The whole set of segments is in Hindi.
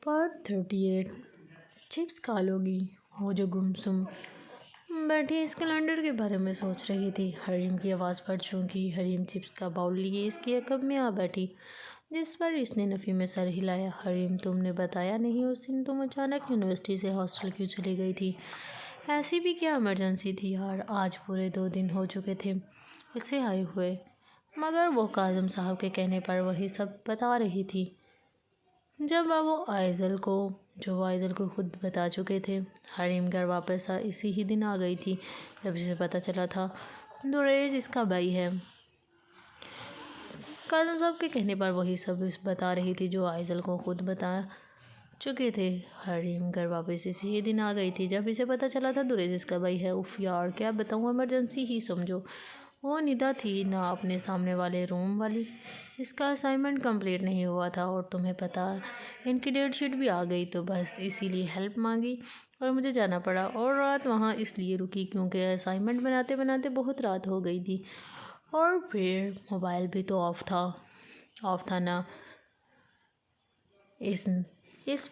पार्ट 38। चिप्स खा लोगी। वो जो गुमसुम बैठी इस कैलेंडर के बारे में सोच रही थी। हरीम की आवाज़ पर चूंकि हरीम चिप्स का बाउल लिए इसकी अकब में आ बैठी, जिस पर इसने नफ़ी में सर हिलाया। हरीम, तुमने बताया नहीं उस दिन तुम अचानक यूनिवर्सिटी से हॉस्टल क्यों चली गई थी? ऐसी भी क्या इमरजेंसी थी यार? आज पूरे 2 दिन हो चुके थे इसे आए हुए, मगर वो काज़म साहब के कहने पर वही सब बता रही थी। जब वो आइज़ल को खुद बता चुके थे। हरीम घर वापस इसी ही दिन आ गई थी जब इसे पता चला था दुरेज इसका भाई है। काज़म साहब के कहने पर वही सब बता रही थी जो आइज़ल को खुद बता चुके थे। हरीम घर वापस इसी ही दिन आ गई थी जब इसे पता चला था दुरेज इसका भाई है। उफ यार, क्या बताऊँ, इमरजेंसी ही समझो। वो निदा थी ना अपने सामने वाले रूम वाली। इसका असाइनमेंट कंप्लीट नहीं हुआ था और तुम्हें पता इनकी डेट शीट भी आ गई, तो बस इसीलिए हेल्प मांगी और मुझे जाना पड़ा। और रात वहाँ इसलिए रुकी क्योंकि असाइनमेंट बनाते बनाते बहुत रात हो गई थी। और फिर मोबाइल भी तो ऑफ था ना। इस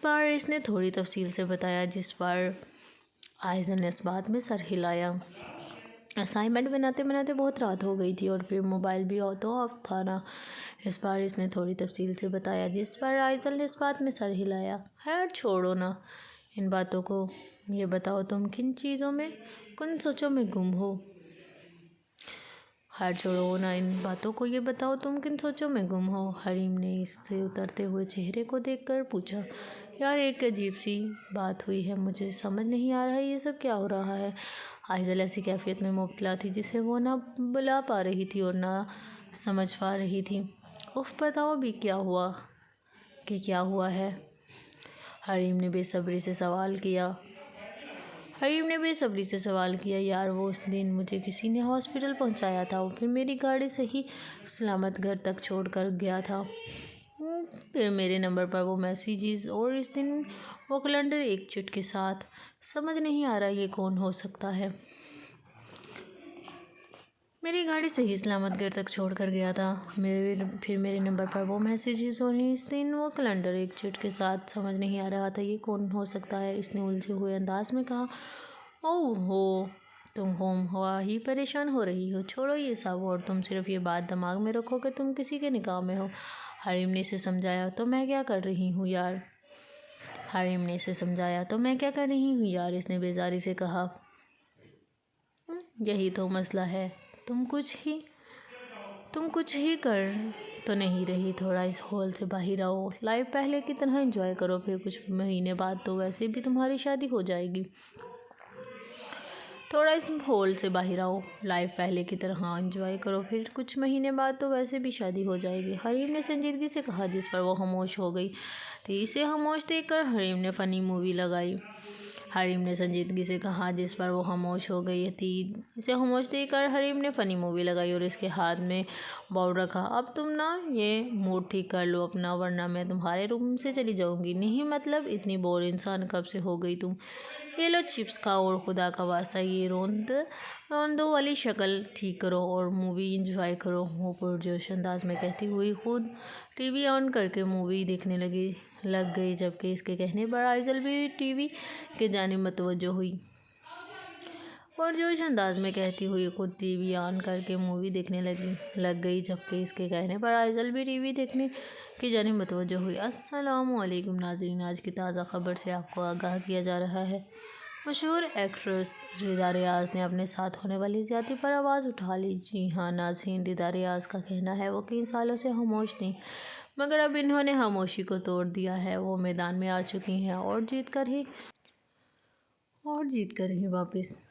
बार इसने थोड़ी तफसील से बताया, जिस पर आइज़ल ने इस बात में सर हिलाया। असाइनमेंट बनाते बनाते बहुत रात हो गई थी और फिर मोबाइल भी तो ऑफ था ना। इस बार इसने थोड़ी तफसील से बताया, जिस पर आइज़ल ने इस बात में सर हिलाया। खैर छोड़ो ना इन बातों को। ये बताओ तुम किन सोचों में गुम हो? खैर छोड़ो ना इन बातों को, ये बताओ तुम किन सोचों में गुम हो? हरीम ने इससे उतरते हुए चेहरे को देखकर पूछा। यार, एक अजीब सी बात हुई है, मुझे समझ नहीं आ रहा है ये सब क्या हो रहा है। आइज़ल ऐसी कैफियत में मुब्तला थी जिसे वो ना बुला पा रही थी और ना समझ पा रही थी। उफ, बताओ भी क्या हुआ है? हरीम ने बेसब्री से सवाल किया। यार, वो उस दिन मुझे किसी ने हॉस्पिटल पहुंचाया था और फिर मेरी गाड़ी सही सलामत घर तक छोड़ कर गया था। फिर मेरे नंबर पर वो मैसेजेस और इस दिन वो कैलेंडर एक चिट के साथ। समझ नहीं आ रहा ये कौन हो सकता है। मेरी गाड़ी सही सलामत घर तक छोड़ कर गया था। फिर मेरे नंबर पर वो मैसेजेस और इस दिन वो कैलेंडर एक चिट के साथ। समझ नहीं आ रहा था ये कौन हो सकता है, इसने उलझे हुए अंदाज में कहा। ओह हो, तुम होम हुआ ही परेशान हो रही हो। छोड़ो ये सब और तुम सिर्फ ये बात दिमाग में रखो कि तुम किसी के निकाह में हो। हरीम ने इसे समझाया। तो मैं क्या कर रही हूँ यार? इसने बेजारी से कहा। यही तो मसला है। तुम कुछ ही कर तो नहीं रही। थोड़ा इस हॉल से बाहर आओ, लाइफ पहले की तरह एंजॉय करो। फिर कुछ महीने बाद तो वैसे भी तुम्हारी शादी हो जाएगी। थोड़ा इस हॉल से बाहर आओ, लाइफ पहले की तरह एंजॉय करो। फिर कुछ महीने बाद तो वैसे भी शादी हो जाएगी। हरीम ने संजीदगी से कहा, जिस पर वो खामोश हो गई थी। इसे खामोश देखकर हरीम ने फ़नी मूवी लगाई। हरीम ने संजीदगी से कहा, जिस पर वो खामोश हो गई थी। इसे खामोश देखकर हरीम ने फ़नी मूवी लगाई और इसके हाथ में बाउल रखा। अब तुम ना ये मूड ठीक कर लो अपना, वरना मैं तुम्हारे रूम से चली जाऊंगी। नहीं मतलब, इतनी बोर इंसान कब से हो गई तुम? ये लो चिप्स खाओ और खुदा का वास्ता ये रोंदो वाली शक्ल ठीक करो और मूवी एंजॉय करो। वो पुरजोश अंदाज में कहती हुई खुद टीवी ऑन करके मूवी देखने लग गई, जबकि इसके कहने पर आइज़ल भी टीवी के जानिब मतवज्जो हुई। पुरजोश अंदाज में कहती हुई खुद टीवी ऑन करके मूवी देखने लग गई, जबकि इसके कहने पर आइज़ल भी टीवी देखने की जानिब मतवज्जो हुई। अस्सलामुअलैकुम नाज़रीन, आज की ताज़ा खबर से आपको आगाह किया जा रहा है। मशहूर एक्ट्रेस रिदा रियाज़ ने अपने साथ होने वाली ज़्यादती पर आवाज़ उठा ली। जी हाँ नाज़रीन, रिदा रियाज़ का कहना है वो कई सालों से खामोश थी, मगर अब इन्होंने खामोशी को तोड़ दिया है। वो मैदान में आ चुकी हैं और जीत कर ही वापस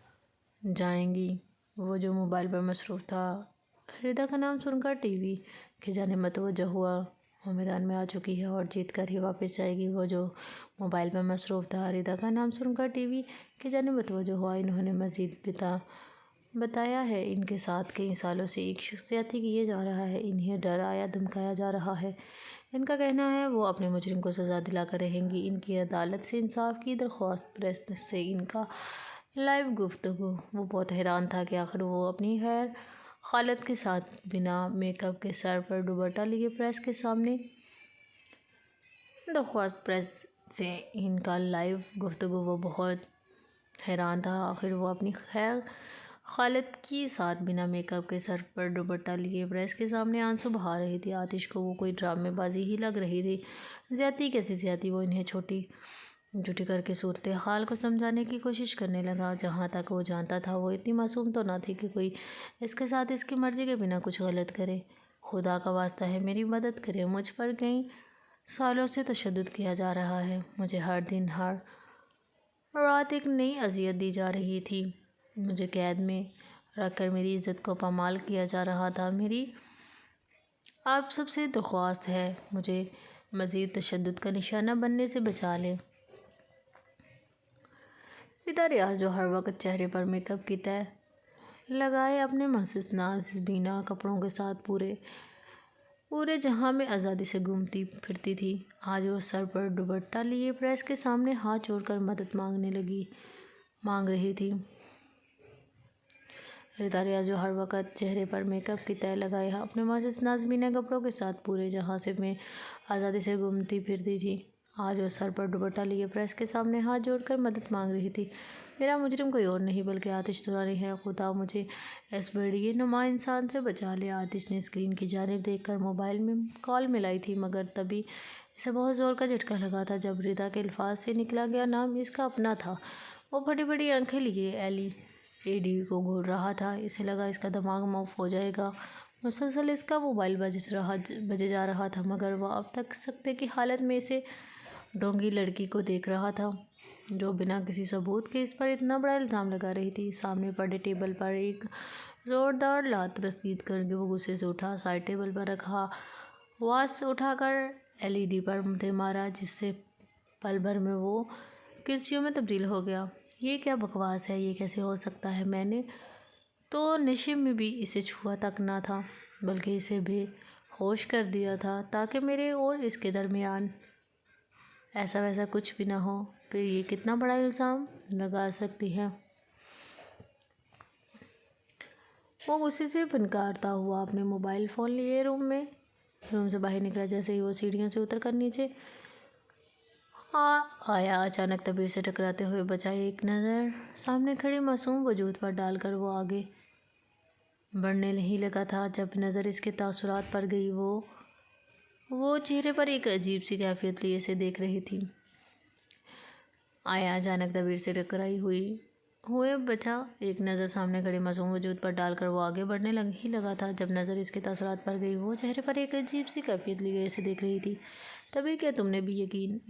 जाएंगी। वो जो मोबाइल पर मसरूफ़ था। रिदा का नाम सुनकर टीवी के जाने मतवज्जो हुआ। वो मैदान में आ चुकी है और जीत कर ही वापस जाएगी। वो जो मोबाइल पर मसरूफ़ था। रिदा का नाम सुनकर टीवी के जाने मतवज्जो हुआ। इन्होंने मज़ीद बताया है इनके साथ कई सालों से एक शख्सियत ही किया जा रहा है। इन्हें डराया धमकाया जा रहा है। इनका कहना है वो अपने मुजरिम को सज़ा दिलाकर रहेंगी। इनकी अदालत से इंसाफ की दरख्वास्त। प्रेस से इनका लाइव गुफ्तगू। वो बहुत हैरान था कि आखिर वो अपनी गैर खालत के साथ बिना मेकअप के सर पर दुपट्टा लिए प्रेस के सामने दरख्वास्त प्रेस से इनका लाइव गुफ्तगू वो बहुत हैरान था। आखिर वो अपनी खैर खालिद के साथ बिना मेकअप के सर पर दुपट्टा लिए प्रेस के सामने आंसू बहा रही थी। आतिश को वो कोई ड्रामेबाजी ही लग रही थी। ज्यादती कैसी ज्यादती, वो इन्हें छोटी झूठी करके सूरत हाल को समझाने की कोशिश करने लगा। जहाँ तक वो जानता था वो इतनी मासूम तो ना थी कि कोई इसके साथ इसकी मर्जी के बिना कुछ गलत करे। खुदा का वास्ता है मेरी मदद करे, मुझ पर कई सालों से तशद्दुद किया जा रहा है। मुझे हर दिन हर रात एक नई अजियत दी जा रही थी। मुझे कैद में रखकर मेरी इज्जत को पामाल किया जा रहा था। मेरी आप सबसे दरख्वास्त है, मुझे मज़ीद तशद्दुद का निशाना बनने से बचा लें। पिता रियाज जो हर वक्त चेहरे पर मेकअप की तय लगाए अपने महसूस नाज बीना कपड़ों के साथ पूरे जहां में आज़ादी से घूमती फिरती थी, आज वो सर पर दुपट्टा लिए प्रेस के सामने हाथ जोड़कर मदद मांग रही थी। रिता रियाज जो हर वक्त चेहरे पर मेकअप की तय लगाए अपने महसूस नाजबीना कपड़ों के साथ पूरे जहां से में आज़ादी से घूमती फिरती थी, आज वो सर पर दुपट्टा लिए प्रेस के सामने हाथ जोड़कर मदद मांग रही थी। मेरा मुजरिम कोई और नहीं बल्कि आतिश दुरानी है। खुदा मुझे इस बड़ी नुमा इंसान से बचा ले। आतिश ने स्क्रीन की जानिब देखकर मोबाइल में कॉल मिलाई थी, मगर तभी इसे बहुत ज़ोर का झटका लगा था जब रिदा के अल्फाज से निकला गया नाम इसका अपना था। वो बड़ी बड़ी आंखें लिए एलईडी को घूर रहा था। इसे लगा इसका दिमाग माफ हो जाएगा। मुसलसल इसका मोबाइल बजे जा रहा था, मगर वह अब तक सकते की हालत में इसे ढोंगी लड़की को देख रहा था जो बिना किसी सबूत के इस पर इतना बड़ा इल्ज़ाम लगा रही थी। सामने पड़े टेबल पर एक ज़ोरदार लात रसीद करके वो गुस्से से उठा, साइड टेबल पर रखा वास उठाकर एलईडी पर मुझे मारा, जिससे पल भर में वो किरचियों में तब्दील हो गया। ये क्या बकवास है, ये कैसे हो सकता है? मैंने तो नशे में भी इसे छुआ तक ना था, बल्कि इसे बेहोश कर दिया था ताकि मेरे और इसके दरमियान ऐसा वैसा कुछ भी ना हो। फिर ये कितना बड़ा इल्ज़ाम लगा सकती है? वो गुस्से से फनकारता हुआ अपने मोबाइल फ़ोन लिए रूम से बाहर निकला। जैसे ही वो सीढ़ियों से उतरकर नीचे आया, अचानक तबीर से टकराते हुए बचाए एक नज़र सामने खड़े मासूम वजूद पर डालकर वो आगे बढ़ने नहीं लगा था। जब नज़र इसके तासुरात पर गई, वो चेहरे पर एक अजीब सी कैफियत लिए से देख रही थी। आया अचानक तबीर से टकराई हुए बचा एक नज़र सामने खड़े मासूम वजूद पर डालकर वो आगे बढ़ने लगा था। जब नज़र इसके तासुरात पर गई, वो चेहरे पर एक अजीब सी कैफियत लिए से देख रही थी। तभी क्या तुमने भी यकीन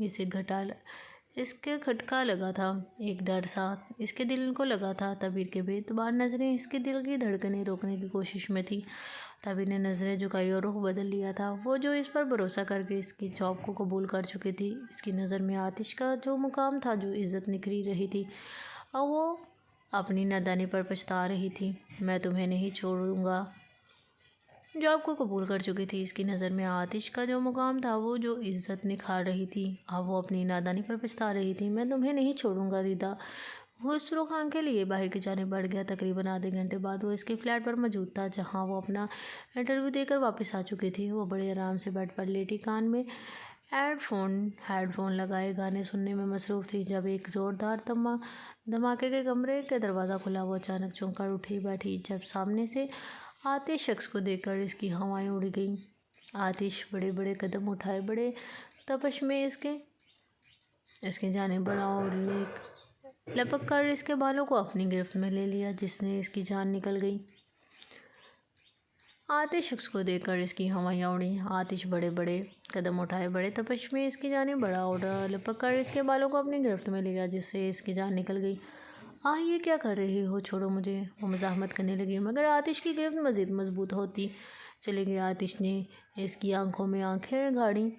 इसके खटका लगा था, एक डर सा इसके दिल को लगा था। तबीर के बेतबार नज़रें इसके दिल की धड़कनें रोकने की कोशिश में थी। तबीर ने नज़रें झुकाई और रुख बदल लिया था। वो जो इस पर भरोसा करके इसकी जॉब को कबूल कर चुकी थी, इसकी नज़र में आतिश का जो मुकाम था, जो इज़्ज़त निखरी रही थी, और वो अपनी नादानी पर पछता रही थी। मैं तुम्हें नहीं छोड़ूंगा जॉब को कबूल कर चुकी थी। इसकी नज़र में आतिश का जो मुकाम था, वो जो इज़्ज़त निखार रही थी, अब वो अपनी नादानी पर पछता रही थी। मैं तुम्हें नहीं छोड़ूंगा दीदा। वो सुर्ख आंखें लिए बाहर की जानिब बढ़ गया। तकरीबन आधे घंटे बाद वो इसके फ्लैट पर मौजूद था, जहां वो अपना इंटरव्यू देकर वापस आ चुकी थी। वो बड़े आराम से बेड पर लेटी कान में हेडफोन लगाए गाने सुनने में मसरूफ़ थी जब एक ज़ोरदार धमाके के कमरे का दरवाज़ा खुला। वो अचानक चौंक कर उठी बैठी जब सामने से आते शख्स को देखकर इसकी हवाएं उड़ गईं। आतिश बड़े बड़े कदम उठाए, बड़े तपश में इसके जाने बढ़ा और लपक कर इसके बालों को अपनी गिरफ्त में ले लिया, जिसने इसकी जान निकल गई। आते शख्स को देखकर इसकी हवाइयाँ उड़ी। आतिश बड़े बड़े कदम उठाए, बड़े तपश में इसकी जाने बढ़ा और लपक कर इसके बालों को अपनी गिरफ्त में लिया, जिससे इसकी जान निकल गई। ये क्या कर रही हो, छोड़ो मुझे, वो मज़ाहमत करने लगी, मगर आतिश की गिरफ्त मज़ीद मजबूत होती चली गई। आतिश ने इसकी आंखों में आंखें गाड़ी।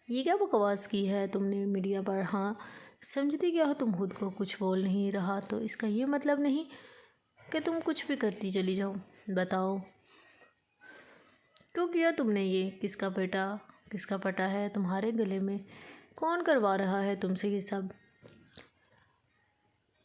ये क्या बकवास की है तुमने मीडिया पर? हाँ, समझती क्या हो तुम खुद को? कुछ बोल नहीं रहा तो इसका ये मतलब नहीं कि तुम कुछ भी करती चली जाओ। बताओ क्यों किया तुमने ये? किसका पटा है तुम्हारे गले में? कौन करवा रहा है तुमसे ये सब?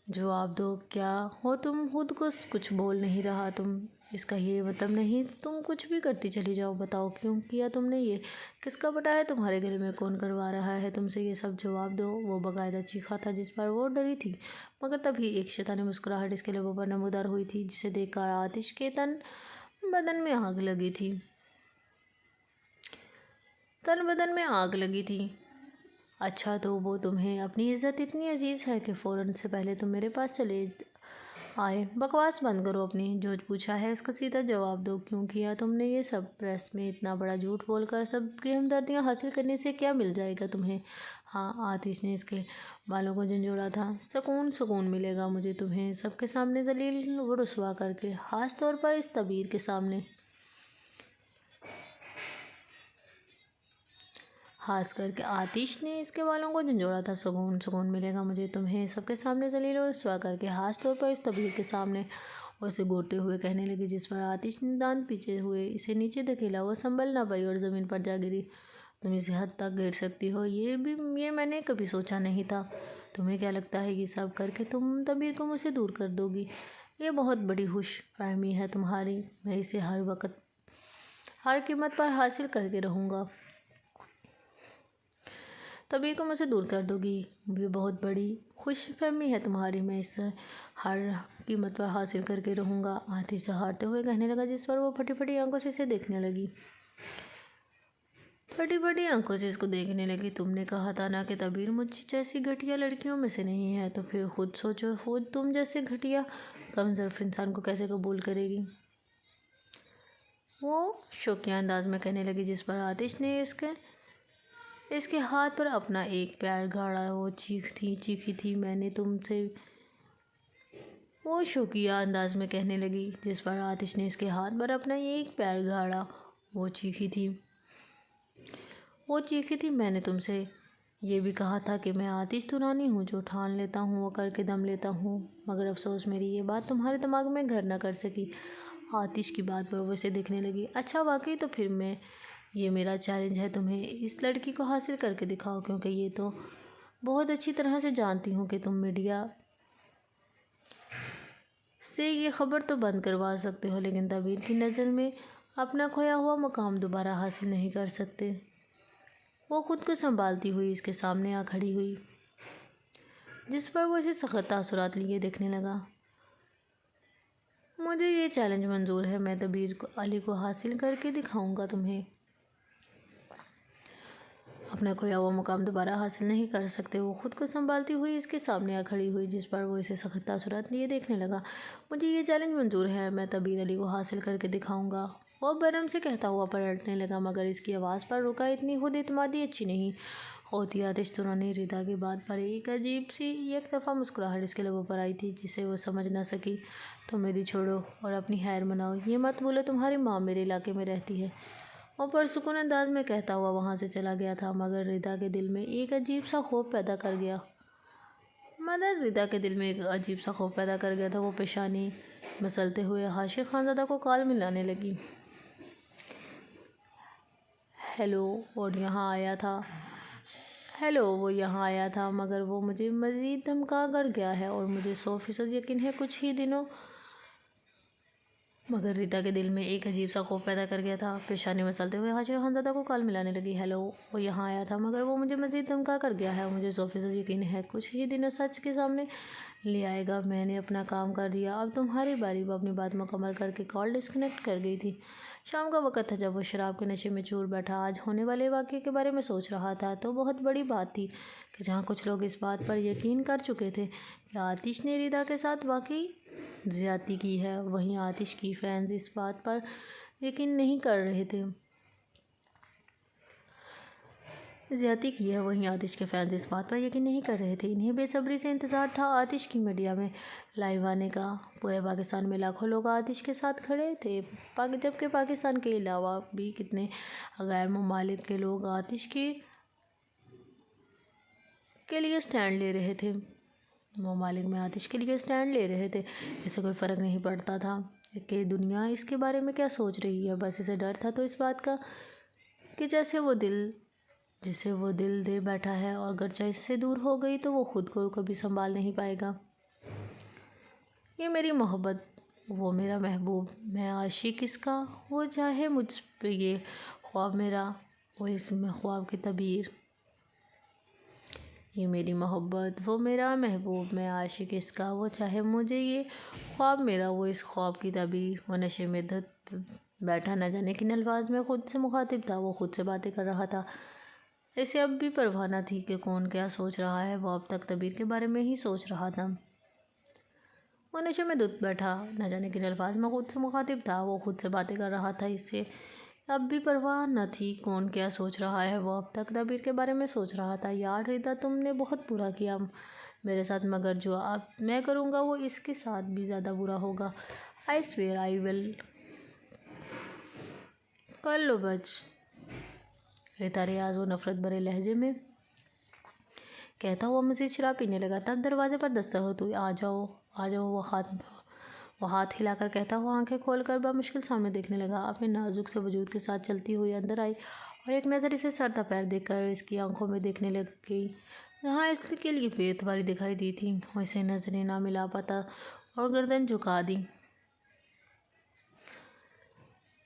जवाब दो, क्या हो तुम? खुद को कुछ बोल नहीं रहा तुम? इसका ये मतलब नहीं तुम कुछ भी करती चली जाओ। बताओ क्यों किया तुमने ये? किसका पटा है तुम्हारे गले में? कौन करवा रहा है तुमसे ये सब? जवाब दो। वो बाकायदा चीखा था जिस पर वो डरी थी। मगर तभी एक शैतानी मुस्कुराहट इसके लोगों पर नमूदार हुई थी, जिसे देखकर आतिश के बदन में आग लगी थी। तन बदन में आग लगी थी। अच्छा, तो वो तुम्हें अपनी इज्जत इतनी अजीज है कि फ़ौरन से पहले तुम मेरे पास चले आए। बकवास बंद करो अपनी। जो पूछा है इसका सीधा जवाब दो। क्यों किया तुमने ये सब? प्रेस में इतना बड़ा झूठ बोलकर सबकी हमदर्दियाँ हासिल करने से क्या मिल जाएगा तुम्हें? हाँ, आतिश ने इसके बालों को झंझोड़ा था। सुकून मिलेगा मुझे तुम्हें सबके सामने जलील व रुसवा करके, खास तौर पर इस तबीर के सामने। खास करके आतिश ने इसके बालों को झंझोड़ा था। सुकून मिलेगा मुझे तुम्हें सबके सामने जलील और रुसवा करके, खास तौर पर इस तबीर के सामने। और उसे घूरते हुए कहने लगी, जिस पर आतिश ने दांत पीछे हुए इसे नीचे धकेला। वो संभल ना पाई और ज़मीन पर जा गिरी। तुम इसी हद तक गिर सकती हो, ये मैंने कभी सोचा नहीं था। तुम्हें क्या लगता है कि सब करके तुम तबीर को मुझसे दूर कर दोगी? ये बहुत बड़ी खुश फहमी है तुम्हारी। मैं इसे हर वक्त हर कीमत पर हासिल करके रहूँगा। तबीर को मुझसे दूर कर दोगी, ये बहुत बड़ी खुशफहमी है तुम्हारी। मैं इसे हर कीमत पर हासिल करके रहूँगा, आतिश से हारते हुए कहने लगा, जिस पर वो फटी फटी आंखों से इसे देखने लगी। फटी फटी आंखों से इसको देखने लगी। तुमने कहा था ना कि तबीर मुझ जैसी घटिया लड़कियों में से नहीं है, तो फिर खुद सोचो, खुद तुम जैसे घटिया कमजोर इंसान को कैसे कबूल करेगी? वो शोकिया अंदाज में कहने लगी, जिस पर आतिश ने इसके हाथ पर अपना एक पैर गाड़ा। वो चीखी थी, मैंने तुमसे। वो शोकिया अंदाज में कहने लगी, जिस पर आतिश ने इसके हाथ पर अपना एक पैर गाड़ा। वो चीखी थी, मैंने तुमसे ये भी कहा था कि मैं आतिश दुरानी हूँ, जो ठान लेता हूँ वो करके दम लेता हूँ। मगर अफसोस मेरी ये बात तुम्हारे दिमाग में घर न कर सकी। आतिश की बात पर वो इसे देखने लगी। अच्छा, वाकई तो फिर ये मेरा चैलेंज है, तुम्हें इस लड़की को हासिल करके दिखाओ, क्योंकि ये तो बहुत अच्छी तरह से जानती हूँ कि तुम मीडिया से ये खबर तो बंद करवा सकते हो, लेकिन तबीर की नज़र में अपना खोया हुआ मुकाम दोबारा हासिल नहीं कर सकते। वो खुद को संभालती हुई इसके सामने आ खड़ी हुई, जिस पर वो इसे सख्त तासुरात लिए देखने लगा। मुझे ये चैलेंज मंजूर है। मैं तबीर अली को हासिल करके दिखाऊंगा। तुम्हें अपना खोया हुआ मुकाम दोबारा हासिल नहीं कर सकते। वो खुद को संभालती हुई इसके सामने आ खड़ी हुई, जिस पर वो इसे सख्त तासुरात लिए देखने लगा। मुझे ये चैलेंज मंजूर है। मैं तबीर अली को हासिल करके दिखाऊंगा। वो बरम से कहता हुआ पलटने लगा, मगर इसकी आवाज़ पर रुका। इतनी खुद एतमादी अच्छी नहीं होती। आतिश तुरानी रिदा की बात पर एक अजीब सी एक तरफा मुस्कुराहट इसके लबों पर आई थी, जिसे वो समझ न सकी। तो मेरी छोड़ो और अपनी खैर मनाओ। ये मत बोलो तुम्हारी माँ मेरे इलाके में रहती है। और पुरसुकून अंदाज में कहता हुआ वहाँ से चला गया था। मगर रिदा के दिल में एक अजीब सा खौफ पैदा कर गया था। वो पेशानी मसलते हुए हाशिर खानज़ादा को कॉल मिलाने लगी। हेलो, वो यहाँ आया था, मगर वो मुझे मज़ीद धमका कर गया है और मुझे 100% यकीन है कुछ ही दिनों। मगर रीता के दिल में एक अजीब सा खौफ पैदा कर गया था। पेशानी मसलते हुए हाशिर खानज़ादा को कॉल मिलाने लगी। हेलो, वो यहाँ आया था, मगर वो मुझे मज़ीद धमका कर गया है। मुझे 100% यकीन है कुछ ही दिनों सच के सामने ले आएगा। मैंने अपना काम कर दिया, अब तुम्हारी बारी। वो अपनी बात मुकम्मल करके कॉल डिस्कनेक्ट कर गई थी। शाम का वक़्त था, जब वो शराब के नशे में चूर बैठा आज होने वाले वाक़ये के बारे में सोच रहा था। तो बहुत बड़ी बात थी कि जहाँ कुछ लोग इस बात पर यकीन कर चुके थे कि आतिश ने रिदा के साथ वाकई ज़्यादती की है, वहीं आतिश की फैंस इस बात पर यकीन नहीं कर रहे थे। इन्हें बेसब्री से इंतज़ार था आतिश की मीडिया में लाइव आने का। पूरे पाकिस्तान में लाखों लोग आतिश के साथ खड़े थे, जबकि पाकिस्तान के अलावा भी कितने गैर ममालिक के लोग आतिश के लिए स्टैंड ले रहे थे। ममालिक में आतिश के लिए स्टैंड ले रहे थे। इससे कोई फ़र्क नहीं पड़ता था कि दुनिया इसके बारे में क्या सोच रही है। बस इसे डर था तो इस बात का कि जिसे वो दिल दे बैठा है, और अगर चाहे इससे दूर हो गई तो वो खुद को कभी संभाल नहीं पाएगा। ये मेरी मोहब्बत वो मेरा महबूब, मैं आशिक इसका, वो चाहे मुझ पे ये ख्वाब मेरा, वो इसमें ख्वाब की तबीर। ये मेरी मोहब्बत, वो मेरा महबूब, मैं आशिक इसका, वो चाहे मुझे ये ख्वाब मेरा, वो इस ख्वाब की तबीर। वो नशे में धुत बैठा, न जाने किन अल्फाज में खुद से मुखातिब था, वो खुद से बातें कर रहा था। इसे अब भी परवाह न थी कि कौन क्या सोच रहा है, वो अब तक तबीर के बारे में ही सोच रहा था। वो नशे में धुत बैठा, न जाने किन अल्फाज में खुद से मुखातिब था, वो खुद से बातें कर रहा था। इससे अब भी परवाह न थी कौन क्या सोच रहा है, वो अब तक तबीर के बारे में सोच रहा था। यार रिदा, तुमने बहुत बुरा किया मेरे साथ, मगर जो अब मैं करूँगा वो इसके साथ भी ज़्यादा बुरा होगा। I swear I will. कर लो बच, रिता रियाज वो नफरत भरे लहजे में कहता हुआ मज़ीद शराब पीने लगा। तब दरवाजे पर दस्तक हुई। आ जाओ आ जाओ, वो हाथ हिलाकर कहता हुआ आंखें खोलकर बामुश्किल सामने देखने लगा। अपने नाजुक से वजूद के साथ चलती हुई अंदर आई और एक नज़र इसे सर था पैर देखकर इसकी आंखों में देखने लग गई। जहाँ इसके लिए बेतवारी दिखाई दी थी, वैसे नजरें ना मिला पाता और गर्दन झुका दी।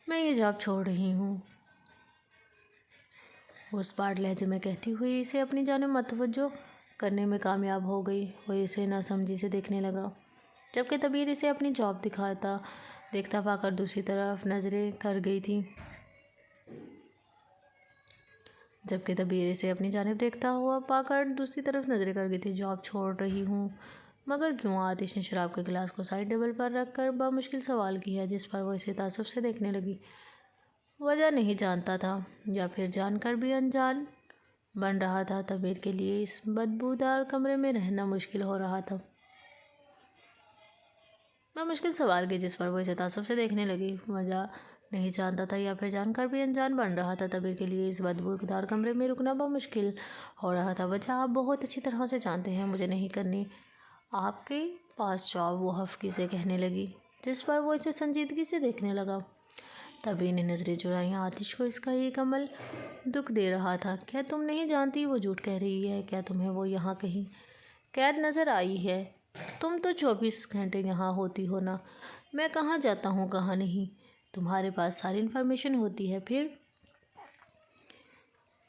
मैं ये जॉब छोड़ रही हूँ, वो स्पार्ट लहजे में कहती हुई इसे अपनी जानिब मतवज्जो करने में कामयाब हो गई। वो इसे नासमझी से देखने लगा, जबकि तबीर इसे अपनी जॉब देखता पाकर दूसरी तरफ नजरें कर गई थी। जबकि तबीर इसे अपनी जानिब देखता हुआ पाकर दूसरी तरफ नजरें कर गई थी। जॉब छोड़ रही हूँ मगर क्यों? आतिश ने शराब के गिलास को साइड टेबल पर रखकर बामुश्किल सवाल किया, जिस पर वो इसे तासुब से देखने लगी। वजह नहीं जानता था, या फिर जानकर भी अनजान बन रहा था। तबीर के लिए इस बदबूदार कमरे में रहना मुश्किल हो रहा था। मैं मुश्किल सवाल की, जिस पर वो इसे तासुब से देखने लगी। वजह नहीं जानता था या फिर जानकर भी अनजान बन रहा था। तबीर के लिए इस बदबूदार कमरे में रुकना बहुत मुश्किल हो रहा था। वजह आप बहुत अच्छी तरह से जानते हैं, मुझे नहीं करनी आपके पास जॉब, वो हफ्की से कहने लगी, जिस पर वो इसे संजीदगी से देखने लगा। तबीर ने नजरें चुराई। आतिश को इसका एक अमल दुख दे रहा था। क्या तुम नहीं जानती वो झूठ कह रही है? क्या तुम्हें वो यहाँ कहीं कैद नजर आई है? तुम तो 24 घंटे यहाँ होती हो ना। मैं कहाँ जाता हूँ कहाँ नहीं, तुम्हारे पास सारी इन्फॉर्मेशन होती है। फिर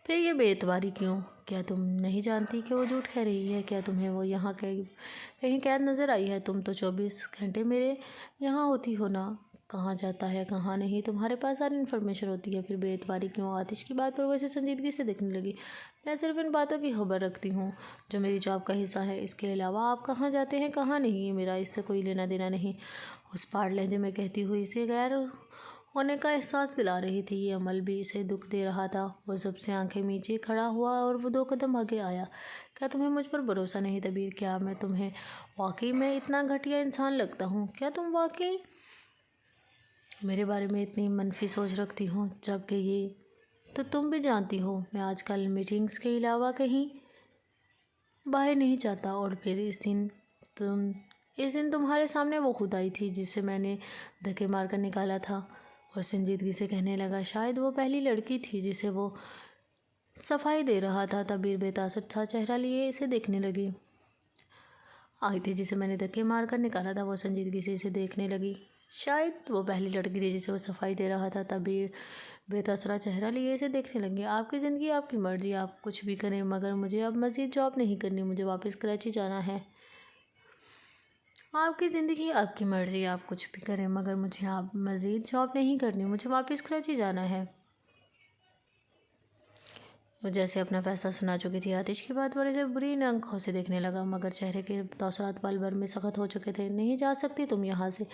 ये बेएतबारी क्यों? क्या तुम नहीं जानती कि वो झूठ कह रही है? क्या तुम्हें वो यहाँ कहीं कैद नज़र आई है? तुम तो 24 घंटे मेरे यहाँ होती हो ना। कहाँ जाता है कहाँ नहीं, तुम्हारे पास सारी इन्फॉर्मेशन होती है। फिर बेएतबारी क्यों? आतिश की बात पर वैसे संजीदगी से देखने लगी। मैं सिर्फ इन बातों की खबर रखती हूँ जो मेरी जॉब का हिस्सा है। इसके अलावा आप कहाँ जाते हैं कहाँ नहीं, मेरा इससे कोई लेना देना नहीं। उस पार लहजे में कहती हुई इसे गैर होने का एहसास दिला रही थी। ये अमल भी इसे दुख दे रहा था। वो सबसे आंखें नीचे खड़ा हुआ और वो 2 कदम आगे आया। क्या तुम्हें मुझ पर भरोसा नहीं तबीर? क्या मैं तुम्हें वाकई में इतना घटिया इंसान लगता हूँ? क्या तुम वाकई मेरे बारे में इतनी मनफी सोच रखती हो? जबकि ये तो तुम भी जानती हो मैं आजकल मीटिंग्स के अलावा कहीं बाहर नहीं जाता। और फिर इस दिन तुम्हारे सामने वो खुद आई थी जिसे मैंने धक्के मारकर निकाला था। और संजीदगी से कहने लगा, शायद वो पहली लड़की थी जिसे वो सफाई दे रहा था। तबीर बेतासुर सा चेहरा लिए इसे देखने लगी। आई थी जिसे मैंने धक्के मारकर निकाला था। वो संजीदगी से इसे देखने लगी। शायद वो पहली लड़की थी जिसे वो सफाई दे रहा था। तबीर बेतासुरा चेहरा लिए इसे देखने लगे। आपकी ज़िंदगी आपकी मर्जी, आप कुछ भी करें, मगर मुझे अब मज़ीद जॉब नहीं करनी। मुझे वापस कराची जाना है। आपकी ज़िंदगी आपकी मर्ज़ी, आप कुछ भी करें, मगर मुझे आप मज़ीद जॉब नहीं करनी। मुझे वापस कराची जाना है। वो जैसे अपना फैसला सुना चुकी थी। आतिश की बात पर इसे बुरी आंखों से देखने लगा, मगर चेहरे के तासुरात पल भर में सख्त हो चुके थे। नहीं जा सकती तुम यहाँ से,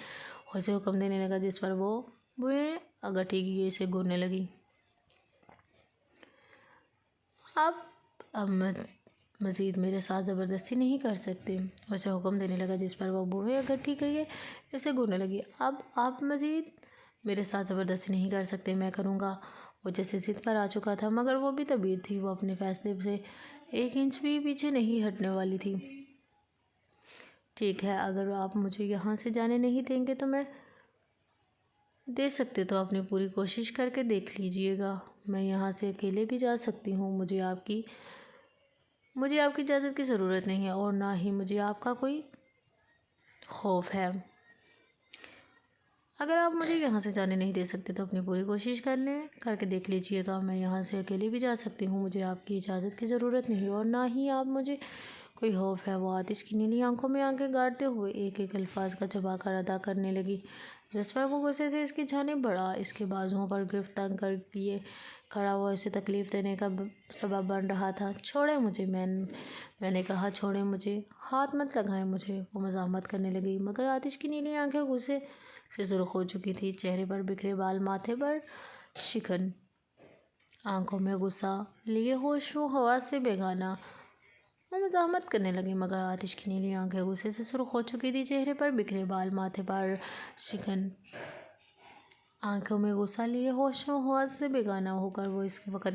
वैसे हुक्म देने लगा, जिस पर वो बुए अगठी की इसे घूरने लगी। अब मज़ीद मेरे साथ ज़बरदस्ती नहीं कर सकते, वैसे हुक्म देने लगा, जिस पर वो बुए अगठी करिए इसे घूरने लगी। अब आप मज़ीद मेरे साथ ज़बरदस्ती नहीं कर सकते, मैं करूँगा। वो जैसे ज़िद पर आ चुका था, मगर वो भी तबीर थी। वो अपने फैसले से 1 इंच भी पीछे नहीं हटने वाली थी। ठीक है, अगर आप मुझे यहाँ से जाने नहीं देंगे तो मैं दे सकते तो अपनी पूरी कोशिश करके देख लीजिएगा। मैं यहाँ से अकेले भी जा सकती हूँ। मुझे आपकी इजाज़त की ज़रूरत नहीं है और ना ही मुझे आपका कोई खौफ है। अगर आप मुझे यहाँ से जाने नहीं दे सकते तो अपनी पूरी कोशिश करके देख लीजिएगा। मैं यहाँ से अकेले भी जा सकती हूँ, मुझे आपकी इजाज़त की ज़रूरत नहीं और ना ही आप मुझे कोई खौफ है। वो आतिश की नीली आंखों में आंखें गाड़ते हुए एक एक अल्फाज का चबाकर अदा करने लगी, जिस पर वो गुस्से से इसकी जानिब बढ़ा, इसके बाजुओं पर गिरफ्त तंग कर किए खड़ा हुआ इसे तकलीफ़ देने का सबब बन रहा था। छोड़े मुझे, मैंने कहा छोड़े मुझे, हाथ मत लगाएं मुझे, वो मज़ाहमत करने लगी। मगर आतिश की नीली आंखें गुस्से से सुर्ख हो चुकी थी, चेहरे पर बिखरे बाल, माथे पर शिकन, आंखों में गुस्सा लिए होश व हवास से बेगाना। वो मज़ाहमत करने लगी मगर आतिश की नीली आंखें गुस्से से सुर्ख हो चुकी थी, चेहरे पर बिखरे बाल, माथे पर शिकन, आंखों में गुस्सा लिए होश व हवास से बेगाना होकर वो इसके वक़्त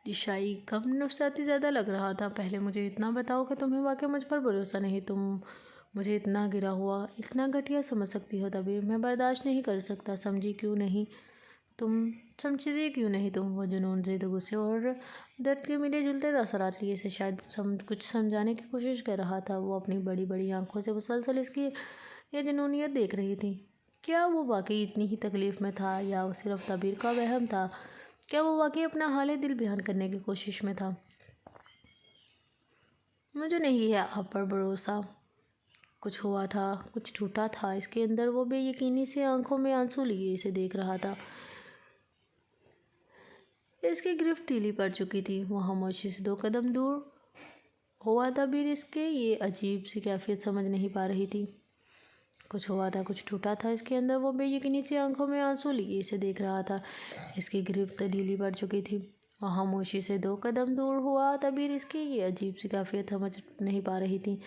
दिशाई कम नुस्ख़ाती ज़्यादा लग रहा था। पहले मुझे इतना बताओ कि तुम्हें वाकई मुझ पर भरोसा नहीं, तुम मुझे इतना गिरा हुआ, इतना घटिया समझ सकती हो? तभी मैं बर्दाश्त नहीं कर सकता, समझती क्यों नहीं तुम? वो जुनून, ज़िद, गुस्से और दर्द के मिले जुलते असरात लिए इसे शायद कुछ समझाने की कोशिश कर रहा था। वो अपनी बड़ी बड़ी आंखों से मुसलसल इसकी ये जुनूनियत देख रही थी। क्या वो वाकई इतनी ही तकलीफ़ में था या वो सिर्फ तबीर का वहम था? क्या वो वाकई अपना हाल दिल बयान करने की कोशिश में था? मुझे नहीं है आप पर भरोसा। कुछ हुआ था, कुछ टूटा था इसके अंदर। वो बेयकीनी से आंखों में आंसू लिए इसे देख रहा था। इसकी गिरफ्त ढीली पड़ चुकी थी। वो खामोशी से 2 कदम दूर हुआ तबीर इसके ये अजीब सी कैफियत समझ नहीं पा रही थी। कुछ हुआ था, कुछ टूटा था इसके अंदर। वो बेयकीनी से आंखों में आंसू लिए इसे देख रहा था। इसकी गिरफ्त ढीली पड़ चुकी थी। वह खामोशी से 2 कदम दूर हुआ तबीर इसकी ये अजीब सी कैफियत समझ नहीं पा रही थी।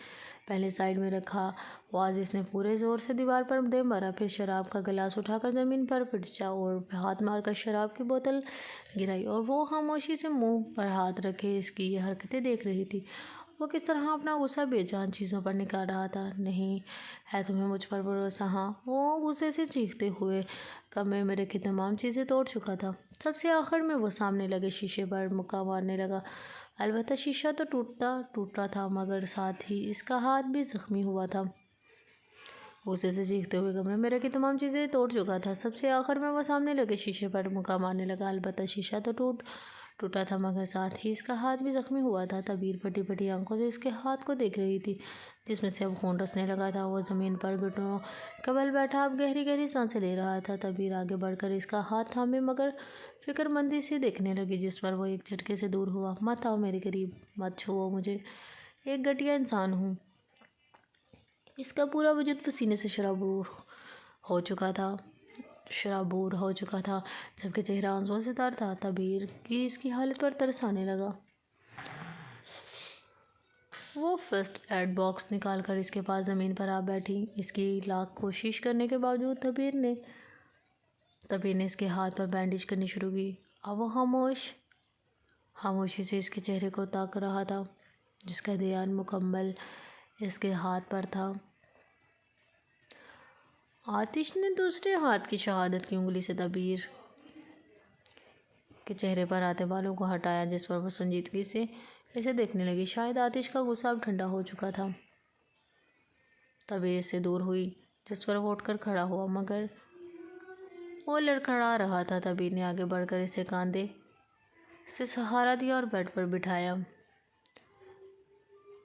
पहले साइड में रखा वाज इसने पूरे ज़ोर से दीवार पर दे मारा, फिर शराब का गिलास उठाकर ज़मीन पर पिटचा और हाथ मारकर शराब की बोतल गिराई और वो खामोशी से मुंह पर हाथ रखे इसकी ये हरकतें देख रही थी। वो किस तरह अपना गुस्सा बेजान चीज़ों पर निकाल रहा था। नहीं है तुम्हें मुझ पर भरोसा? हाँ, वो गुस्से से चीखते हुए कमरे में रखी तमाम चीज़ें तोड़ चुका था। सबसे आखिर में वो सामने लगे शीशे पर मुक्का मारने लगा। अलबत्ता शीशा तो टूट रहा था मगर साथ ही इसका हाथ भी जख्मी हुआ था। गुस्से से चीखते हुए कमरे में रखी तमाम चीज़ें तोड़ चुका था। सबसे आखिर में वो सामने लगे शीशे पर मुक्का मारने लगा। अलबत्ता शीशा तो टूटा था मगर साथ ही इसका हाथ भी जख्मी हुआ था। तबीर फटी फटी आंखों से इसके हाथ को देख रही थी जिसमें से अब खून रसने लगा था। वो ज़मीन पर घुटनों के बल बैठा अब गहरी गहरी सांसें ले रहा था। तबीर आगे बढ़कर इसका हाथ थामे मगर फिक्रमंदी से देखने लगी, जिस पर वो एक झटके से दूर हुआ। मत आओ मेरे करीब, मत छुओ मुझे, एक घटिया इंसान हूँ। इसका पूरा वजूद पसीने से शराबूर हो चुका था जबकि चेहरा आंसुओं से तर था। तबीर की इसकी हालत पर तरस आने लगा। वो फर्स्ट एड बॉक्स निकाल कर इसके पास ज़मीन पर आ बैठी। इसकी लाख कोशिश करने के बावजूद तबीर ने इसके हाथ पर बैंडेज करनी शुरू की। अब वो खामोशी से इसके चेहरे को ताक रहा था जिसका ध्यान मुकम्मल इसके हाथ पर था। आतिश ने दूसरे हाथ की शहादत की उंगली से तबीर के चेहरे पर आते बालों को हटाया, जिस पर वो संजीदगी से इसे देखने लगी। शायद आतिश का गुस्सा अब ठंडा हो चुका था। तबीर इससे दूर हुई, जिस पर वो उठकर खड़ा हुआ मगर वो लड़खड़ा रहा था। तबीर ने आगे बढ़कर इसे कंधे से सहारा दिया और बेड पर बिठाया,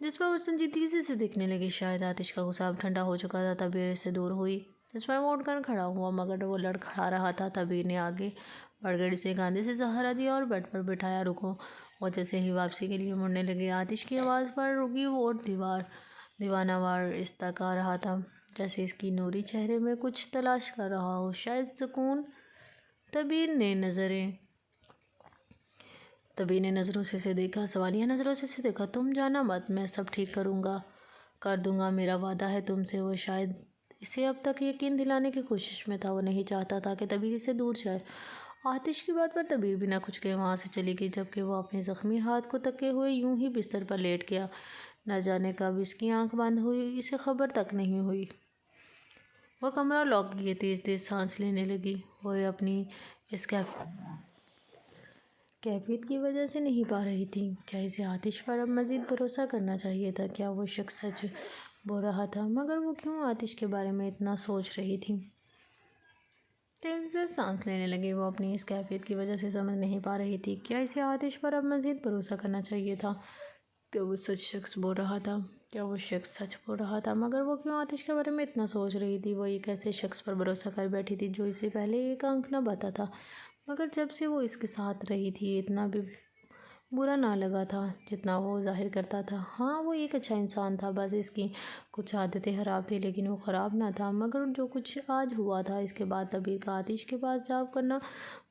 जिस पर वो संजीदगी से इसे देखने लगी। शायद आतिश का गुस्सा अब ठंडा हो चुका था। तबीर इससे दूर हुई, जिस पर वो उठकर खड़ा हुआ मगर वो लड़खड़ा रहा था। तबीर ने आगे बढ़कर इसे कंधे से सहारा दिया और बेड पर बिठाया। रुको। वो जैसे ही वापसी के लिए मुड़ने लगे, आतिश की आवाज़ पर रुकी वो दीवानावार इस्तका रहा था, जैसे इसकी नूरी चेहरे में कुछ तलाश कर रहा हो, शायद सुकून। तबीर ने नज़रों से इसे देखा, सवालिया नज़रों से इसे देखा। तुम जाना मत, मैं सब ठीक कर दूंगा, मेरा वादा है तुमसे। वो शायद इसे अब तक यकीन दिलाने की कोशिश में था। वो नहीं चाहता था कि तबीर से दूर जाए। आतिश की बात पर तबीर बिना कुछ कहे वहाँ से चली गई, जबकि वो अपने ज़ख्मी हाथ को तके हुए यूं ही बिस्तर पर लेट गया। न जाने कब इसकी आंख बंद हुई, इसे खबर तक नहीं हुई। वह कमरा लॉक किए तेज़ तेज़ सांस लेने लगी। वह अपनी इस कैफियत की वजह से नहीं पा रही थी। क्या इसे आतिश पर अब मज़ीद भरोसा करना चाहिए था? क्या वो शख्स सच बोल रहा था? मगर वो क्यों आतिश के बारे में इतना सोच रही थी? तेज़ी से सांस लेने लगी। वो अपनी इस कैफियत की वजह से समझ नहीं पा रही थी, क्या इसे आतिश पर अब मज़ीद भरोसा करना चाहिए था। क्या वो सच शख्स बोल रहा था? क्या वो शख्स सच बोल रहा था? मगर वो क्यों आतिश के बारे में इतना सोच रही थी? वो एक ऐसे शख्स पर भरोसा कर बैठी थी जो इसे पहले एक अंक न बता था, मगर जब से वो इसके साथ रही थी इतना भी बुरा ना लगा था जितना वो ज़ाहिर करता था। हाँ, वो एक अच्छा इंसान था, बस इसकी कुछ आदतें ख़राब थी, लेकिन वो ख़राब ना था। मगर जो कुछ आज हुआ था, इसके बाद तबीर का आतिश के पास जॉब करना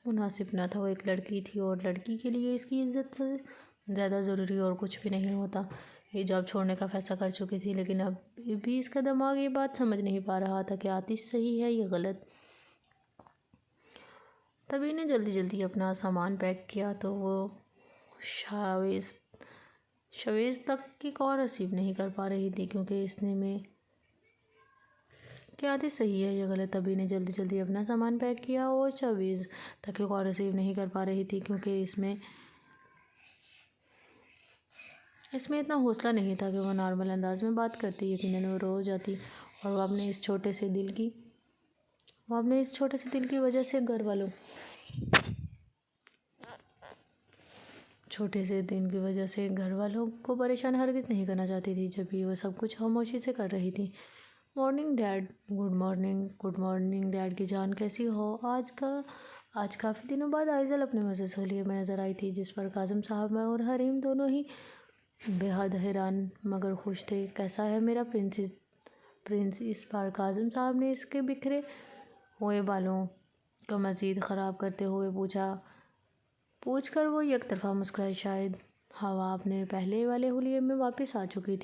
मुनासिब ना था। वो एक लड़की थी और लड़की के लिए इसकी इज़्ज़त से ज़्यादा ज़रूरी और कुछ भी नहीं होता। ये जॉब छोड़ने का फ़ैसला कर चुकी थी, लेकिन अब भी इसका दिमाग ये बात समझ नहीं पा रहा था कि आतिश सही है या गलत। तभी ने जल्दी जल्दी अपना सामान पैक किया तो वो शावेज शवेज तक की कॉल रिसीव नहीं कर पा रही थी, क्योंकि इसने में क्या आतिश सही है या गलत। तभी ने जल्दी जल्दी अपना सामान पैक किया और शवेज तक की कॉल रिसीव नहीं कर पा रही थी, क्योंकि इसमें इतना हौसला नहीं था कि वो नॉर्मल अंदाज में बात करती। यकीनन वो रो जाती और वो अपने इस छोटे से दिल की वजह से घर वालों को परेशान हरगिज़ नहीं करना चाहती थी। जब भी वो सब कुछ खामोशी से कर रही थी। Morning dad. Good morning dad की जान, कैसी हो? आज काफ़ी दिनों बाद आइज़ल अपने मज़े होलिये में नज़र आई थी, जिस पर काज़म साहब और हरीम दोनों ही बेहद हैरान मगर खुश थे। कैसा है मेरा प्रिंस? इस बार काज़म साहब ने इसके बिखरे हुए बालों को मज़ीद ख़राब करते हुए पूछकर वो एक तरफा मुस्कुराई। शायद हवा अपने पहले वाले हुलिये में वापस आ चुकी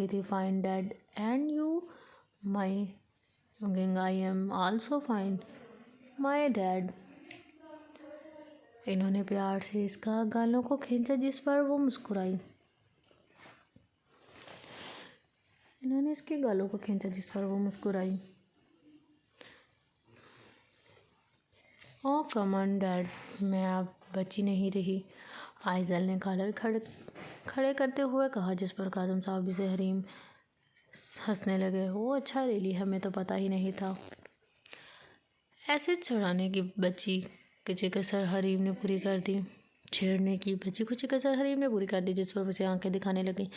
थी। Fine dad, and you? My king, I am also fine my dad. इन्होंने प्यार से इसका गालों को खींचा, जिस पर वो मुस्कुराई। ओह कम ऑन डैड, मैं अब बची नहीं रही, आइज़ल ने कॉलर खड़े करते हुए कहा, जिस पर काज़म साहब भी से हरीम हंसने लगे। ओह अच्छा रेली, हमें तो पता ही नहीं था। ऐसे छुड़ाने की बच्ची की कसर हरीम ने पूरी कर दी। छेड़ने की बची कुछ कसर हरीम ने पूरी कर दी, जिस पर उसे आंखें दिखाने लगी।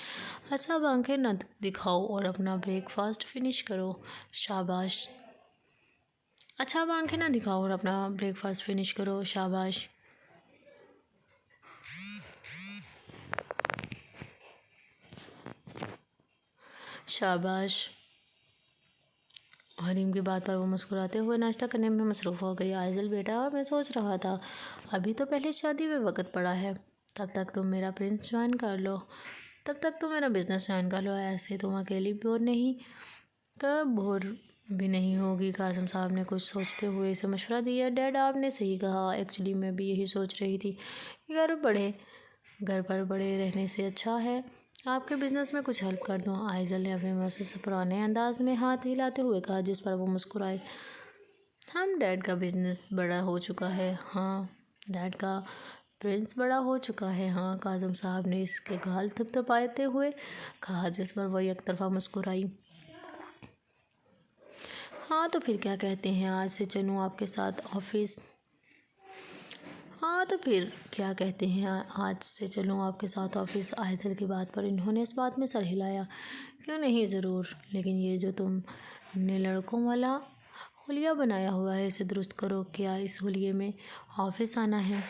अच्छा, अब आंखें न दिखाओ और अपना ब्रेकफास्ट फिनिश करो। शाबाश। अच्छा, अब आंखें ना दिखाओ और अपना ब्रेकफास्ट फिनिश करो। शाबाश। शाबाश। हरीम की बात पर वो मुस्कुराते हुए नाश्ता करने में मसरूफ़ हो गई। आइज़ल बेटा, मैं सोच रहा था अभी तो पहले शादी में वक्त पड़ा है, तब तक तुम मेरा बिज़नेस ज्वाइन कर लो। ऐसे तुम अकेली बोर भी नहीं होगी। कासिम साहब ने कुछ सोचते हुए इसे मशवरा दिया। डैड, आपने सही कहा, एक्चुअली मैं भी यही सोच रही थी। घर पर बड़े रहने से अच्छा है आपके बिजनेस में कुछ हेल्प कर दूं। आइज़ल ने अपने मुँह से पुराने अंदाज में हाथ हिलाते हुए कहा, जिस पर वो मुस्कुराए। हम डैड का बिजनेस बड़ा हो चुका है। हाँ, डैड का प्रिंस बड़ा हो चुका है। हाँ, काज़म साहब ने इसके गाल थपथपाते हुए कहा, जिस पर वह एक तरफा मुस्कुराई। हाँ तो फिर क्या कहते हैं, आज से चलूँ आपके साथ ऑफिस? आइज़ल की बात पर इन्होंने इस बात में सर हिलाया। क्यों नहीं, ज़रूर, लेकिन ये जो तुमने लड़कों वाला हुलिया बनाया हुआ है, इसे दुरुस्त करो। क्या इस हुलिये में ऑफिस आना है?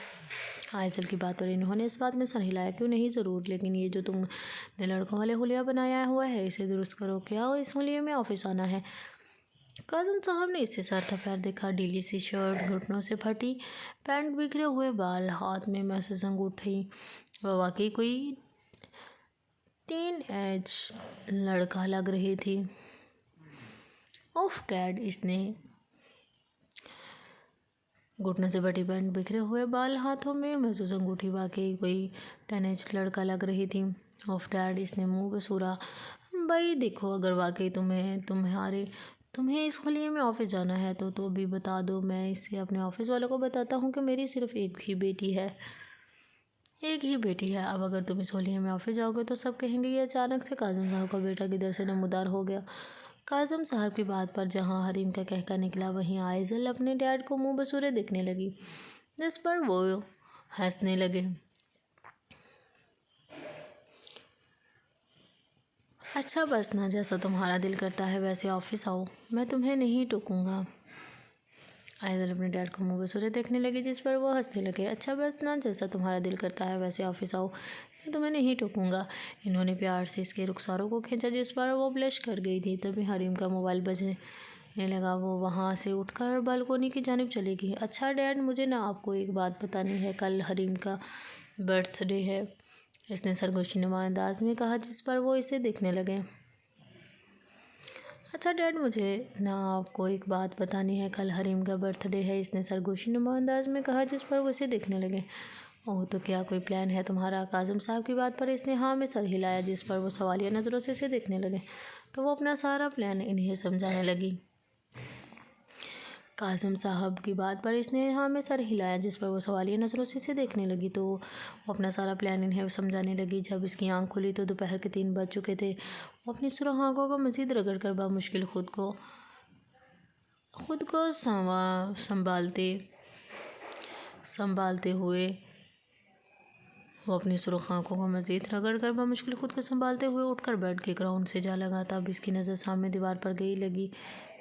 आइज़ल की बात पर इन्होंने इस बात में सर हिलाया। क्यों नहीं, ज़रूर, लेकिन ये जो तुमने लड़कों वाले हुलिया बनाया हुआ है, इसे दुरुस्त करो। क्या इस हुलिये में ऑफिस आना है? काज़म साहब ने इसे सर थपैर देखा। ढीली सी शर्ट, घुटनों से फटी पैंट, बिखरे हुए बाल, हाथ में मैसेज अंगूठी। वह वाकई कोई टीन एज लड़का लग रही थी। ओफ डैड, इसने घुटनों से फटी पैंट, बिखरे हुए बाल, हाथों में महसूस अंगूठी, वाकई कोई टीनेज लड़का लग रही थी। ओफ डैड, इसने मुंह बसूरा। भाई देखो, अगर वाकई तुम्हें इस हुलिये में ऑफिस जाना है तो भी बता दो। मैं इसे अपने ऑफिस वालों को बताता हूँ कि मेरी सिर्फ एक ही बेटी है। अब अगर तुम इस होलिये में ऑफिस जाओगे तो सब कहेंगे ये अचानक से काज़म साहब का बेटा किधर से नमूदार हो गया। कासिम साहब की बात पर जहाँ हरीम का कहका निकला, वहीं आइजल अपने डैड को मुंह बसूरे देखने लगी, जिस पर वो हंसने लगे। अच्छा बस ना, जैसा तुम्हारा दिल करता है वैसे ऑफिस आओ, मैं तुम्हें नहीं टोकूंगा। आइजल अपने डैड को मुंह बसूरे देखने लगी, जिस पर वो हंसने लगे। अच्छा बस ना, जैसा तुम्हारा दिल करता है वैसे ऑफिस आओ, मैं तुम्हें नहीं टोकूंगा। इन्होंने प्यार से इसके रुखसारों को खींचा, जिस पर वो ब्लश कर गई थी। तभी हरीम का मोबाइल बजने लगा। वो वहाँ से उठकर बालकोनी की जानिब चली गई। अच्छा डैड, मुझे ना आपको एक बात बतानी है, कल हरीम का बर्थडे है, इसने सरगोशीनुमा अंदाज में कहा, जिस पर वो इसे देखने लगे। अच्छा डैड, मुझे ना आपको एक बात बतानी है, कल हरीम का बर्थडे है, इसने सरगोशीनुमा अंदाज में कहा, जिस पर वो इसे देखने लगे। ओह, तो क्या कोई प्लान है तुम्हारा? कासिम साहब की बात पर इसने हाँ में सर हिलाया, जिस पर वो सवालिया नज़रों से इसे देखने लगे। तो वो अपना सारा प्लान इन्हें समझाने लगी। कासिम साहब की बात पर इसने हाँ में सर हिलाया, जिस पर वो सवालिया नज़रों से इसे देखने लगी। तो वो अपना सारा प्लान इन्हें समझाने लगी। जब इसकी आंख खुली तो दोपहर के 3 बज चुके थे। वो अपनी सुरख आंखों को मज़ीद रगड़ कर बामुश्किल खुद को संभालते हुए उठकर बेड के ग्राउंड से जा लगा। तब इसकी नज़र सामने दीवार पर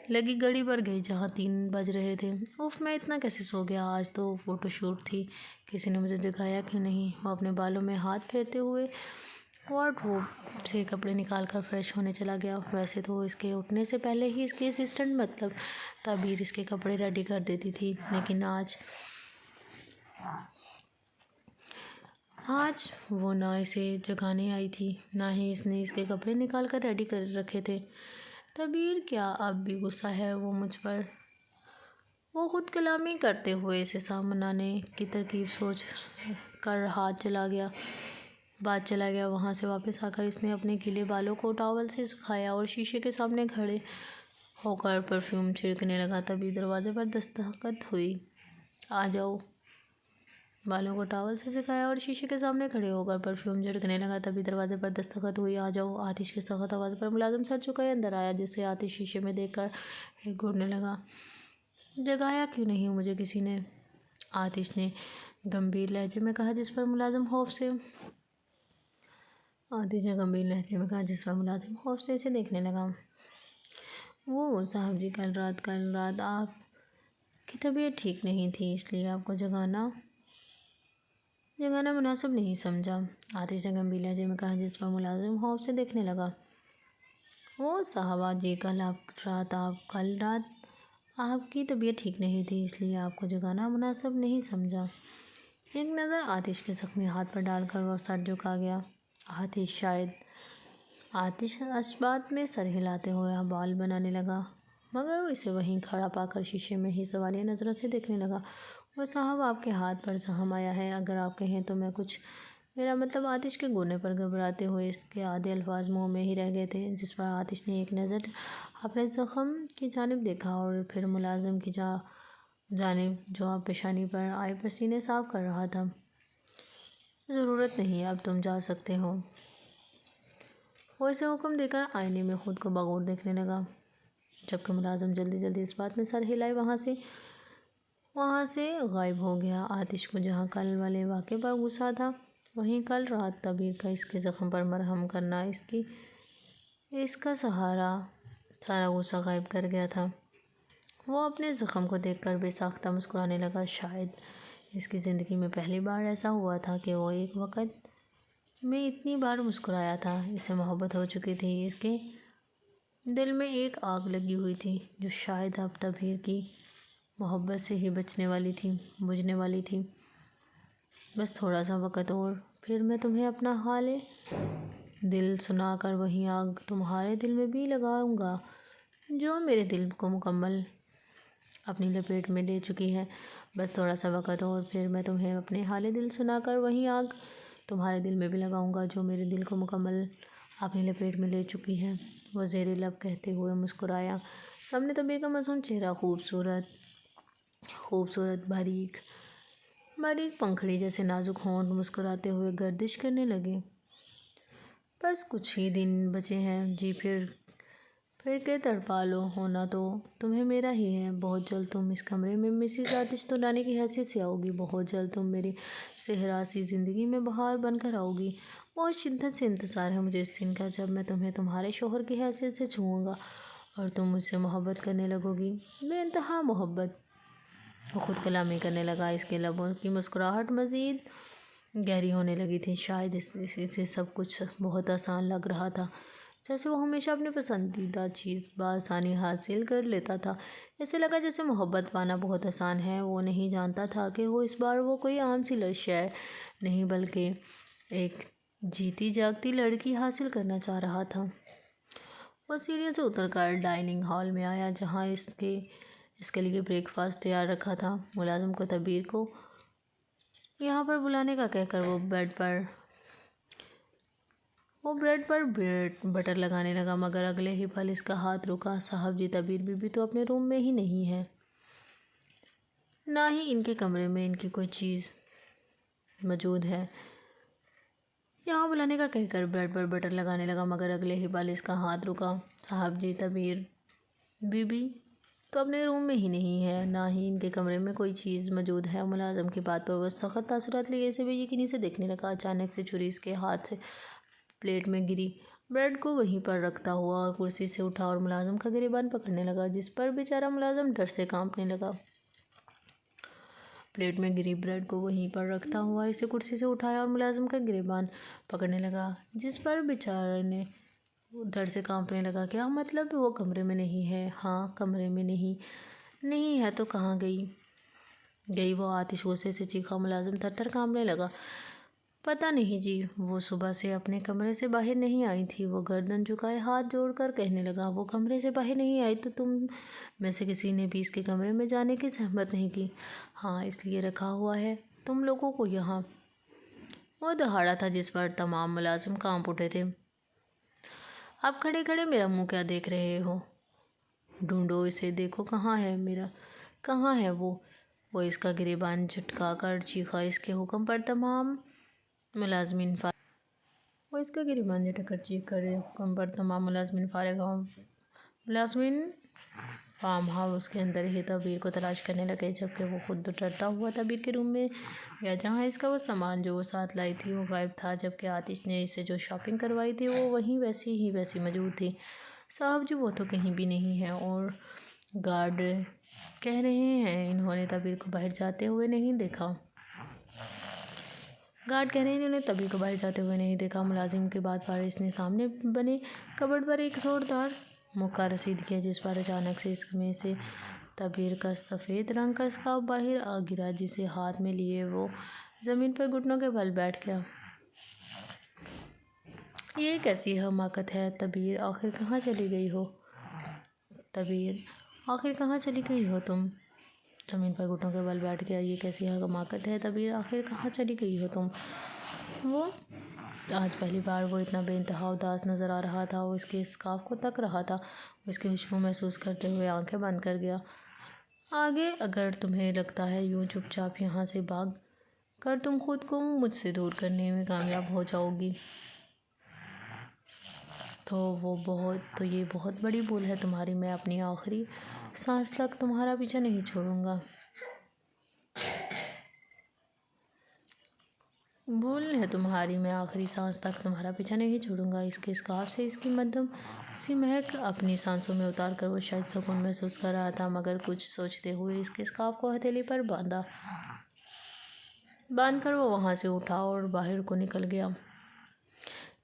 लगी घड़ी पर गई, जहाँ 3 बज रहे थे। उफ, मैं इतना कैसे सो गया? आज तो फोटोशूट थी, किसी ने मुझे जगाया क्यों नहीं? वो अपने बालों में हाथ फेरते हुए वार्डरोब से कपड़े निकाल कर फ्रेश होने चला गया। वैसे तो इसके उठने से पहले ही इसकी असिस्टेंट मतलब तबीर इसके कपड़े रेडी कर देती थी, लेकिन आज वो ना इसे जगाने आई थी, ना ही इसने इसके कपड़े निकाल कर रेडी कर रखे थे। तबीर क्या अब भी गुस्सा है वो मुझ पर? वो खुद कलामी करते हुए इसे सामने की तरकीब सोच कर बात चला गया। वहाँ से वापस आकर इसने अपने गीले बालों को टॉवल से सुखाया और शीशे के सामने खड़े होकर परफ्यूम छिड़कने लगा। तभी दरवाजे पर दस्तखत हुई। आ जाओ। बालों को टॉवल से सुखाया और शीशे के सामने खड़े होकर परफ्यूम छिड़कने लगा। तभी दरवाजे पर दस्तखत हुई। आ जाओ। आतिश की सख्त आवाज़ पर मुलाजिम सर झुकाए अंदर आया, जिससे आतिश शीशे में देखकर एक घूरने लगा। जगाया क्यों नहीं मुझे किसी ने? आतिश ने गंभीर लहजे में कहा, जिस पर मुलाजिम खौफ से इसे देखने लगा। वो साहब जी, कल रात आपकी तबीयत ठीक नहीं थी, इसलिए आपको जगाना मुनासिब नहीं समझा। आतिश ने गंभीर लहजे में कहा, जिस पर मुलाजिम खौफ से देखने लगा। वो साहबा जी, कल रात आपकी तबीयत ठीक नहीं थी, इसलिए आपको जगाना मुनासिब नहीं समझा। एक नज़र आतिश के जख्मी हाथ पर डालकर वह सर झुका गया। आतिश अशबात में सर हिलाते हुए बाल बनाने लगा, मगर इसे वहीं खड़ा पाकर शीशे में ही सवालिया नज़रों से देखने लगा। वो साहब, आपके हाथ पर जख्म आया है, अगर आप कहें तो मैं कुछ मेरा मतलब। आतिश के गोने पर घबराते हुए इसके आधे अल्फाज मुंह में ही रह गए थे, जिस पर आतिश ने एक नज़र अपने जख्म की जानिब देखा और फिर मुलाजिम की जानिब, जो आप पेशानी पर आए पसीने साफ कर रहा था। ज़रूरत नहीं, अब तुम जा सकते हो। वो इसे हुक्म देकर आईने में खुद को बगौर देखने लगा, जबकि मुलाजिम जल्दी जल्दी इस बात में सर हिलाए वहाँ से गायब हो गया। आतिश को जहाँ कल वाले वाक़े पर गुस्सा था, वहीं कल रात तबीर का इसके ज़ख्म पर मरहम करना इसका सारा गुस्सा गायब कर गया था। वो अपने ज़ख्म को देखकर बेसाख्ता मुस्कुराने लगा। शायद इसकी ज़िंदगी में पहली बार ऐसा हुआ था कि वो एक वक़्त में इतनी बार मुस्कुराया था। इसे मोहब्बत हो चुकी थी। इसके दिल में एक आग लगी हुई थी, जो शायद अब तबीर की मोहब्बत से ही बुझने वाली थी। बस थोड़ा सा वक़्त और, फिर मैं तुम्हें अपना हाल दिल सुनाकर वही आग तुम्हारे दिल में भी लगाऊंगा, जो मेरे दिल को मुकम्मल अपनी लपेट में ले चुकी है। बस थोड़ा सा वक़्त और, फिर मैं तुम्हें अपने हाल दिल सुनाकर वही आग तुम्हारे दिल में भी लगाऊंगा, जो मेरे दिल को मुकम्मल अपनी लपेट में ले चुकी है। वो ज़ेरे लब कहते हुए मुस्कुराया। सामने तबीर का मासूम चेहरा खूबसूरत बारीक पंखड़ी जैसे नाजुक होंठ मुस्कुराते हुए गर्दिश करने लगे। बस कुछ ही दिन बचे हैं जी, फिर के तड़पा लो, होना तो तुम्हें मेरा ही है। बहुत जल्द तुम इस कमरे में मिसेस आतिश तुरानी की हैसियत से आओगी। बहुत जल्द तुम मेरी सेहरा सी ज़िंदगी में बहार बनकर आओगी। बहुत शिद्दत से इंतज़ार है मुझे इस दिन का, जब मैं तुम्हें तुम्हारे शोहर की हैसियत से छूऊँगा और तुम मुझसे मोहब्बत करने लगोगी, बेइंतहा मोहब्बत। वो खुद कलामी करने लगा। इसके लबों की मुस्कुराहट मज़ीद गहरी होने लगी थी। शायद इसे सब कुछ बहुत आसान लग रहा था, जैसे वो हमेशा अपनी पसंदीदा चीज़ बआसानी हासिल कर लेता था। ऐसे लगा जैसे मोहब्बत पाना बहुत आसान है। वो नहीं जानता था कि इस बार वो कोई आम सी लक्ष्य नहीं, बल्कि एक जीती जागती लड़की हासिल करना चाह रहा था। वो सीढ़ियों से उतरकर डाइनिंग हॉल में आया, जहाँ इसके लिए ब्रेकफास्ट तैयार रखा था। मुलाजिम को तबीर को यहाँ पर बुलाने का कहकर वो ब्रेड पर बटर लगाने लगा, मगर अगले ही पल इसका हाथ रुका। साहब जी, तबीर बीबी तो अपने रूम में ही नहीं है, ना ही इनके कमरे में इनकी कोई चीज़ मौजूद है। यहाँ बुलाने का कहकर ब्रेड पर बटर लगाने लगा, मगर अगले ही पल इसका हाथ रुका। साहब जी, तबीर बीबी तो अपने रूम में ही नहीं है, ना ही इनके कमरे में कोई चीज़ मौजूद है। मुलाजिम की बात पर वह सख्त तासुरात लिए इसे बेयकीनी से देखने लगा। अचानक से छुरी इसके हाथ से प्लेट में गिरी। ब्रेड को वहीं पर रखता हुआ कुर्सी से उठा और मुलाजिम का गिरेबान पकड़ने लगा, जिस पर बेचारा मुलाजिम डर से कांपने लगा। प्लेट में गिरी ब्रेड को वहीं पर रखता हुआ इसे कुर्सी से उठाया और मुलाजिम का गिरेबान पकड़ने लगा, जिस पर बेचारे ने डर से कांपने लगा। क्या मतलब? वो कमरे में नहीं है? हाँ, कमरे में नहीं है तो कहाँ गई वो? आतिश गुस्से से चीखा। मुलाजिम थर-थर कांपने लगा। पता नहीं जी, वो सुबह से अपने कमरे से बाहर नहीं आई थी। वो गर्दन झुकाए हाथ जोड़कर कहने लगा। वो कमरे से बाहर नहीं आई तो तुम में से किसी ने भी इसके कमरे में जाने की जहमत नहीं की? हाँ, इसलिए रखा हुआ है तुम लोगों को यहाँ। वो दहाड़ा था जिस पर तमाम मुलाजिम कांप उठे थे। आप खड़े खड़े मेरा मुंह क्या देख रहे हो? ढूंढो इसे, देखो कहाँ है वो इसका गिरेबान झटका कर चीखा। इसके हुक्म पर तमाम मुलाजमीन फारिग हो। मुलाजमीन फार्म हाउस के अंदर ही तबीर को तलाश करने लगे, जबकि वो खुद डरता हुआ तबीर के रूम में गया, जहाँ इसका वो सामान जो वो साथ लाई थी वो गायब था, जबकि आतिश ने इसे जो शॉपिंग करवाई थी वो वहीं वैसी मौजूद थी। साहब जी, वो तो कहीं भी नहीं है, और गार्ड कह रहे हैं इन्होंने तबीर को बाहर जाते हुए नहीं देखा। मुलाजिम की बात पर इसने सामने बने कबर्ड पर एक जोरदार मुक्का रसीद किया, जिस पर अचानक से इसमें से तबीर का सफ़ेद रंग का स्कार्फ बाहर आ गिरा, जिसे हाथ में लिए वो ज़मीन पर घुटनों के बल बैठ गया। ये कैसी हमाकत है? तबीर, आखिर कहाँ चली गई हो तुम? ज़मीन पर घुटनों के बल बैठ गया। ये कैसी हमाकत है तबीर, आखिर कहाँ चली गई हो तुम? वो आज पहली बार वो इतना बेइंतहा उदास नज़र आ रहा था। वो इसके स्कार्फ को तक रहा था। वो इसकी खुशबू महसूस करते हुए आंखें बंद कर गया। आगे अगर तुम्हें लगता है यूं चुपचाप यहाँ से भाग कर तुम खुद को मुझसे दूर करने में कामयाब हो जाओगी, तो ये बहुत बड़ी भूल है तुम्हारी। मैं अपनी आखिरी सांस तक तुम्हारा पीछा नहीं छोड़ूंगा। इसके स्कार्फ से इसकी मध्यम सी महक अपनी सांसों में उतार कर वो शायद सुकून महसूस कर रहा था, मगर कुछ सोचते हुए इसके स्कार्फ को हथेली पर बांध कर वो वहाँ से उठा और बाहर को निकल गया।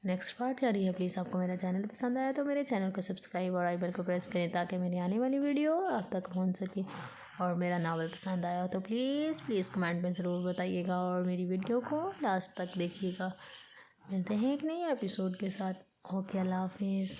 नेक्स्ट पार्ट जारी है। प्लीज़ आपको मेरा चैनल पसंद आया तो मेरे चैनल को सब्सक्राइब और आई बेल को प्रेस करें, ताकि मेरी आने वाली वीडियो आप तक पहुँच सके। और मेरा नावल पसंद आया तो प्लीज़ कमेंट में ज़रूर बताइएगा, और मेरी वीडियो को लास्ट तक देखिएगा। मिलते हैं एक नए एपिसोड के साथ। ओके, अल्लाह हाफिज़।